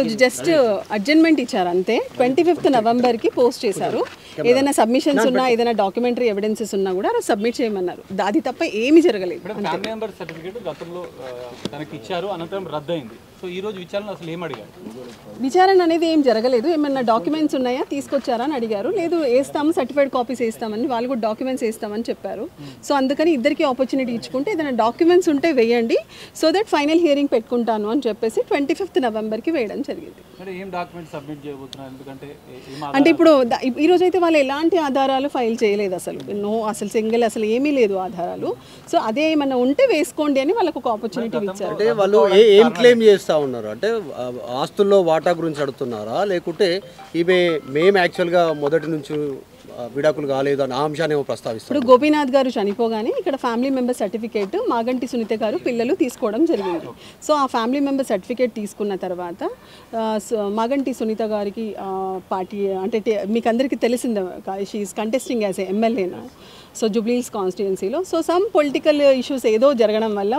ఈరోజు just adjournment ఇచ్చారు అంతే. 25th నవంబర్కి పోస్ట్ చేశారు. ఏదైనా సబ్మిషన్స్ ఉన్నా, ఏదైనా డాక్యుమెంటరీ ఎవిడెన్సెస్ ఉన్నా కూడా సబ్మిట్ చేయమన్నారు. అది తప్ప ఏమీ జరగలేదు. ఫ్యామిలీ మెంబర్ సర్టిఫికేట్ గతంలో తనకి ఇచ్చారు, అనంతరం రద్దయింది. సో ఈ రోజు విచారణ అసలు ఏం అడిగారు? విచారణ అనేది ఏం జరగలేదు. ఏమన్నా డాక్యుమెంట్స్ ఉన్నాయా, తీసుకొచ్చారా అని అడిగారు. లేదు, వేస్తాము, సర్టిఫైడ్ కాపీస్ వేస్తామని, వాళ్ళు కూడా డాక్యుమెంట్స్ వేస్తామని చెప్పారు. సో అందుకని ఇద్దరికి ఆపర్చునిటీ ఇచ్చుకుంటే ఏదైనా డాక్యుమెంట్స్ ఉంటే వేయండి, సో దట్ ఫైనల్ హియరింగ్ పెట్టుకుంటాను అని చెప్పేసి 25th నవంబర్కి వేయడం జరిగింది. అంటే ఇప్పుడు ఈరోజు అయితే వాళ్ళు ఎలాంటి ఆధారాలు ఫైల్ చేయలేదు, అసలు సింగిల్ అసలు ఏమీ లేదు ఆధారాలు. సో అదే ఏమన్నా ఉంటే వేసుకోండి అని వాళ్ళకు ఒక ఆపర్చునిటీ ఇచ్చారు. అంటే వాళ్ళు ఏం క్లెయిమ్ చేస్తారు ఉన్నారు అంటే ఆస్తుల్లో వాటా గురించి అడుగుతున్నారా, లేకుంటే మేము యాక్చువల్గా మొదటి నుంచి విడాకులు కాలేదు అని ఆ అంశాన్ని ప్రస్తావిస్తారు? ఇప్పుడు గోపీనాథ్ గారు చనిపోగానే ఇక్కడ family member certificate Maganti Sunitha garu పిల్లలు తీసుకోవడం జరిగింది. సో ఆ ఫ్యామిలీ మెంబర్ సర్టిఫికేట్ తీసుకున్న తర్వాత మాగంటి సునీత గారికి పార్టీ అంటే మీకు అందరికీ తెలిసిందే, she is contesting as a ఎమ్మెల్యేనా, సో జూబ్లీహిల్స్ కాన్స్టిట్యుయెన్సీలో. సో సమ్ పొలిటికల్ ఇష్యూస్ ఏదో జరగడం వల్ల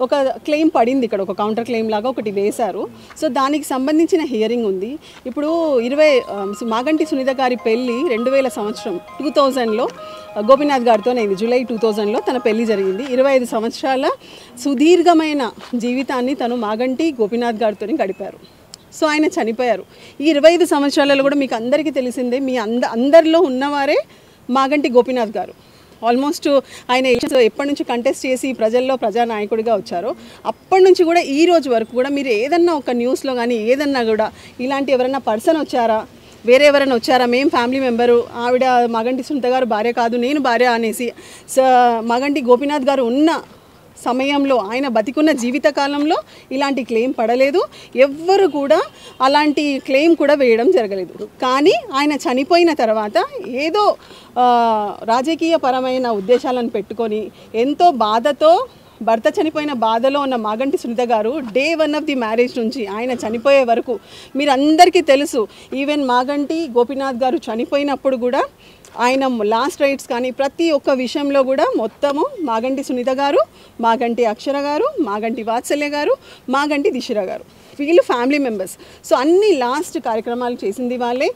ఒక క్లెయిమ్ పడింది ఇక్కడ, ఒక కౌంటర్ క్లెయిమ్ లాగా ఒకటి వేశారు. సో దానికి సంబంధించిన హియరింగ్ ఉంది. ఇప్పుడు మాగంటి సునీత గారి పెళ్ళి 2000 సంవత్సరం 2000లో గోపీనాథ్ గారితో అయింది. జూలై 2000లో తన పెళ్లి జరిగింది. 25 సంవత్సరాల సుదీర్ఘమైన జీవితాన్ని తను మాగంటి గోపీనాథ్ గారితో గడిపారు. సో ఆయన చనిపోయారు. ఈ 25 సంవత్సరాలలో కూడా మీకు అందరికీ తెలిసిందే, మీ అందరిలో ఉన్నవారే మాగంటి గోపీనాథ్ గారు. ఆల్మోస్ట్ ఆయన ఎప్పటి నుంచి కంటెస్ట్ చేసి ప్రజల్లో ప్రజానాయకుడిగా వచ్చారో అప్పటి నుంచి కూడా ఈ రోజు వరకు కూడా మీరు ఏదన్నా ఒక న్యూస్లో కానీ ఏదన్నా కూడా ఇలాంటి ఎవరైనా పర్సన్ వచ్చారా, వేరే ఎవరైనా వచ్చారా, మేము ఫ్యామిలీ మెంబరు, ఆవిడ మాగంటి సునీత గారు భార్య కాదు, నేను భార్య అనేసి మాగంటి గోపీనాథ్ గారు ఉన్న సమయంలో, ఆయన బతికున్న జీవితకాలంలో ఇలాంటి క్లెయిమ్ పడలేదు. ఎవ్వరు కూడా అలాంటి క్లెయిమ్ కూడా వేయడం జరగలేదు. కానీ ఆయన చనిపోయిన తర్వాత ఏదో రాజకీయపరమైన ఉద్దేశాలను పెట్టుకొని ఎంతో బాధతో, భర్త చనిపోయిన బాధలో ఉన్న మాగంటి సునీత గారు డే 1 ఆఫ్ ది మ్యారేజ్ నుంచి ఆయన చనిపోయే వరకు మీరు అందరికీ తెలుసు, ఈవెన్ మాగంటి గోపీనాథ్ గారు చనిపోయినప్పుడు కూడా ఆయన లాస్ట్ రైట్స్ కానీ ప్రతి ఒక్క విషయంలో కూడా మొత్తము మాగంటి సునీత గారు, మాగంటి అక్షర గారు, మాగంటి వాత్సల్య గారు, మాగంటి దిశర గారు, వీళ్ళు ఫ్యామిలీ మెంబర్స్. సో అన్ని లాస్ట్ కార్యక్రమాలు చేసింది వాళ్ళే.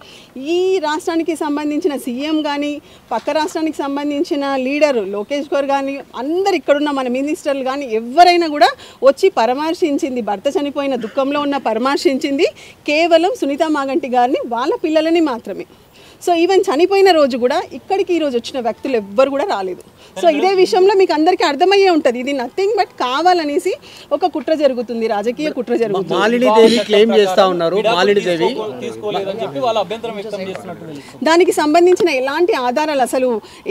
ఈ రాష్ట్రానికి సంబంధించిన సీఎం కానీ, పక్క రాష్ట్రానికి సంబంధించిన లీడరు లోకేష్ గారు కానీ, అందరు ఇక్కడున్న మన మినిస్టర్లు కానీ ఎవరైనా కూడా వచ్చి పరామర్శించింది, భర్త చనిపోయిన దుఃఖంలో ఉన్న పరామర్శించింది కేవలం సునీత మాగంటి గారిని, వాళ్ళ పిల్లలని మాత్రమే. సో ఈవెన్ చనిపోయిన రోజు కూడా ఇక్కడికి ఈరోజు వచ్చిన వ్యక్తులు ఎవ్వరు కూడా రాలేదు. సో ఇదే విషయంలో మీకు అందరికీ అర్థమయ్యే ఉంటుంది, ఇది నథింగ్ బట్ కావాలనేసి ఒక కుట్ర జరుగుతుంది, రాజకీయ కుట్ర జరుగుతుంది. దానికి సంబంధించిన ఎలాంటి ఆధారాలు, అసలు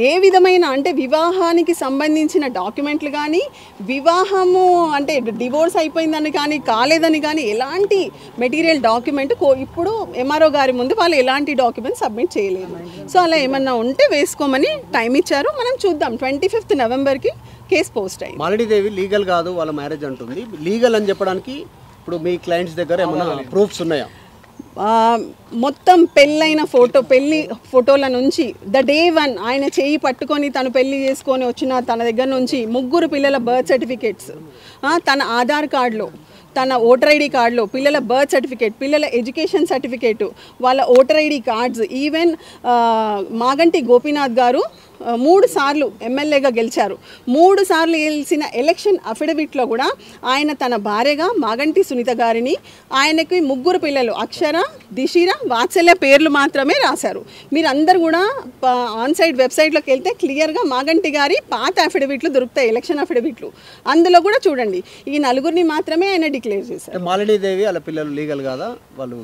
ఏ విధమైన అంటే వివాహానికి సంబంధించిన డాక్యుమెంట్లు కానీ, వివాహము అంటే డివోర్స్ అయిపోయిందని కానీ కాలేదని కానీ ఎలాంటి మెటీరియల్ డాక్యుమెంట్ ఇప్పుడు ఎంఆర్ఓ గారి ముందు వాళ్ళు ఎలాంటి డాక్యుమెంట్ సబ్మిట్ చేయలేదు. సో అలా ఏమన్నా ఉంటే వేసుకోమని టైం ఇచ్చారు. మనం చూద్దాం. 25th నవంబర్కి కేసు పోస్ట్ అయ్యింది. మాలినీదేవి లీగల్ కాదు వాళ్ళ మ్యారేజ్ అంటుంది. లీగల్ అని చెప్పడానికి ఇప్పుడు మీ క్లయింట్స్ దగ్గర ఏమైనా ప్రూఫ్స్ ఉన్నాయా? మొత్తం పెళ్ళైన పెళ్లి ఫోటోల నుంచి డే 1 ఆయన చేయి పట్టుకొని తను పెళ్లి చేసుకొని వచ్చిన తన దగ్గర నుంచి 3 పిల్లల బర్త్ సర్టిఫికేట్స్, తన ఆధార్ కార్డులో, తన ఓటర్ ఐడి కార్డులో పిల్లల బర్త్ సర్టిఫికేట్, పిల్లల ఎడ్యుకేషన్ సర్టిఫికేట్, వాళ్ళ voter ID cards, even Maganti Gopinath గారు 3 సార్లు ఎమ్మెల్యేగా గెలిచారు. 3 సార్లు గెలిచిన ఎలక్షన్ అఫిడవిట్లో కూడా ఆయన తన భార్యగా మాగంటి సునీత గారిని, ఆయనకి 3 పిల్లలు అక్షర, దిశిర, వాత్సల్య పేర్లు మాత్రమే రాశారు. మీరు అందరు కూడా ఆన్సైట్ వెబ్సైట్లోకి వెళ్తే క్లియర్గా మాగంటి గారి పాత అఫిడవిట్లు దొరుకుతాయి, ఎలక్షన్ అఫిడవిట్లు. అందులో కూడా చూడండి, ఈ 4 మాత్రమే ఆయన డిక్లేర్ చేశారు. మాలినీదేవి వాళ్ళ పిల్లలు లీగల్ కాదా? వాళ్ళు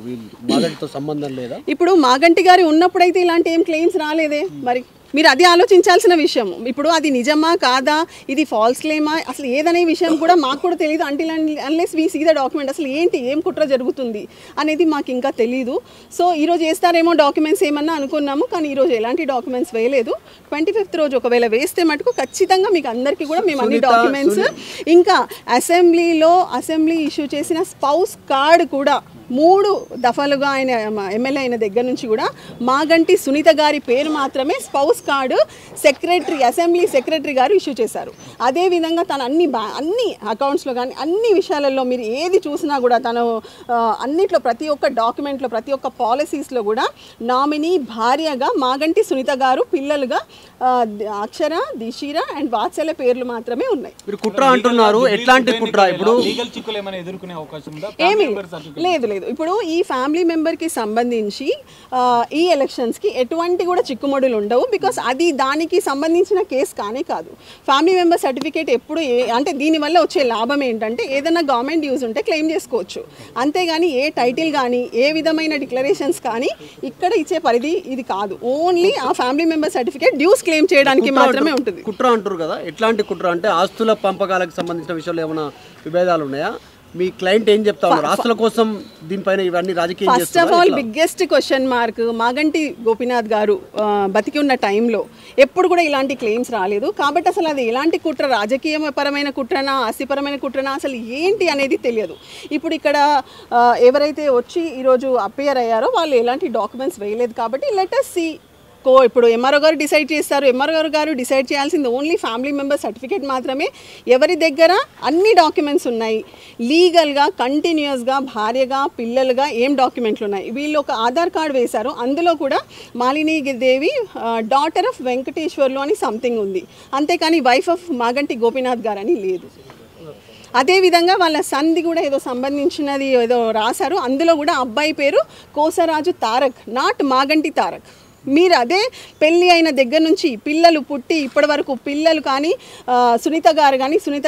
మాగంటితో సంబంధం లేదా? ఇప్పుడు మాగంటి గారి ఉన్నప్పుడైతే ఇలాంటి ఏం క్లెయిమ్స్ రాలేదే. మరి మీరు అది ఆలోచించాల్సిన విషయం. ఇప్పుడు అది నిజమా కాదా, ఇది ఫాల్స్ క్లెయిమా, అసలు ఏదనే విషయం కూడా మాకు కూడా తెలియదు. Until unless we see the document, అసలు ఏం కుట్ర జరుగుతుంది అనేది మాకు ఇంకా తెలీదు. సో ఈరోజు వేస్తారేమో డాక్యుమెంట్స్ ఏమన్నా అనుకున్నాము, కానీ ఈరోజు ఎలాంటి డాక్యుమెంట్స్ వేయలేదు. 25th రోజు ఒకవేళ వేస్తే మటుకు ఖచ్చితంగా మీకు అందరికీ కూడా మేము అన్ని డాక్యుమెంట్స్, ఇంకా అసెంబ్లీ ఇష్యూ చేసిన స్పౌస్ కార్డ్ కూడా 3 దఫాలుగా ఆయన ఎమ్మెల్యే అయిన దగ్గర నుంచి కూడా మాగంటి సునీత గారి పేరు మాత్రమే స్పౌస్ కార్డు అసెంబ్లీ సెక్రటరీ గారు ఇష్యూ చేశారు. అదేవిధంగా తను అన్ని అకౌంట్స్లో కానీ అన్ని విషయాలలో మీరు ఏది చూసినా కూడా తను అన్నిట్లో ప్రతి ఒక్క డాక్యుమెంట్లో ప్రతి ఒక్క పాలసీస్లో కూడా నామినీ భార్యగా మాగంటి సునీత గారు, పిల్లలుగా అక్షర, దిశిర అండ్ వాత్సల్య పేర్లు మాత్రమే ఉన్నాయి. మీరు కుట్ర అంటున్నారు, ఎట్లాంటి కుట్ర? ఇప్పుడు లీగల్ చిక్కులు ఏమైనా ఎదుర్కొనే అవకాశం ఉందా? ఏమీ లేదు. ఇప్పుడు ఈ ఫ్యామిలీ మెంబర్కి సంబంధించి ఈ ఎలక్షన్స్కి ఎటువంటి కూడా చిక్కుముడులు ఉండవు. బికాస్ అది దానికి సంబంధించిన కేసు కానే కాదు. ఫ్యామిలీ మెంబర్ సర్టిఫికేట్ ఎప్పుడు అంటే దీనివల్ల వచ్చే లాభం ఏంటంటే ఏదైనా గవర్నమెంట్ యూజ్ ఉంటే క్లెయిమ్ చేసుకోవచ్చు. అంతేగాని ఏ టైటిల్ కానీ ఏ విధమైన డిక్లరేషన్స్ కానీ ఇక్కడ ఇచ్చే పరిధి ఇది కాదు. ఓన్లీ ఆ family member certificate dues claim చేయడానికి మాత్రమే ఉంటుంది. కుట్ర అంటారు కదా, ఎట్లాంటి కుట్ర అంటే ఆస్తుల పంపకాలకు సంబంధించిన విషయాలు ఏమైనా విభేదాలు ఉన్నాయా? మీ క్లయింట్ ఏం చెప్తా ఉన్నారు? ఆస్తుల కోసం దీనిపైన ఇవన్నీ రాజకీయం చేస్తున్నారు? First of all biggest question mark, Maganti Gopinath గారు బతికి ఉన్న టైంలో ఎప్పుడు కూడా ఇలాంటి క్లెయిమ్స్ రాలేదు. కాబట్టి అసలు అది ఎలాంటి కుట్ర, రాజకీయపరమైన కుట్రనా, ఆస్తిపరమైన కుట్రనా, అసలు ఏంటి అనేది తెలియదు. ఇప్పుడు ఇక్కడ ఎవరైతే వచ్చి ఈరోజు అపియర్ అయ్యారో వాళ్ళు ఎలాంటి డాక్యుమెంట్స్ వేయలేదు. కాబట్టి లెట్ us see. ఇప్పుడు ఎంఆర్ఓ గారు డిసైడ్ చేస్తారు. ఎంఆర్ఓ గారు డిసైడ్ చేయాల్సింది ఓన్లీ ఫ్యామిలీ మెంబర్ సర్టిఫికేట్ మాత్రమే. ఎవరి దగ్గర అన్ని డాక్యుమెంట్స్ ఉన్నాయి, లీగల్గా కంటిన్యూస్గా భార్యగా పిల్లలుగా ఏం డాక్యుమెంట్లు ఉన్నాయి. వీళ్ళు ఒక ఆధార్ కార్డు వేశారు, అందులో కూడా మాలిని దేవి డాటర్ ఆఫ్ వెంకటేశ్వర్లు అని సంథింగ్ ఉంది. అంతేకాని వైఫ్ ఆఫ్ మాగంటి గోపీనాథ్ గారు అని లేదు. అదేవిధంగా వాళ్ళ సన్ది కూడా ఏదో సంబంధించినది ఏదో రాశారు, అందులో కూడా అబ్బాయి పేరు కోసరాజు తారక్, నాట్ మాగంటి తారక్. మీరు అదే పెళ్ళి అయిన దగ్గర నుంచి పిల్లలు పుట్టి ఇప్పటి వరకు పిల్లలు కానీ సునీత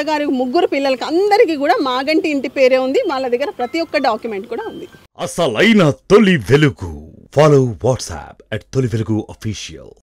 గారు ముగ్గురు పిల్లలకి అందరికీ కూడా మాగంటి ఇంటి పేరే ఉంది. వాళ్ళ దగ్గర ప్రతి ఒక్క డాక్యుమెంట్ కూడా ఉంది. అసలైన తొలి వెలుగు. ఫాలో వాట్సాప్ @తొలి వెలుగు official.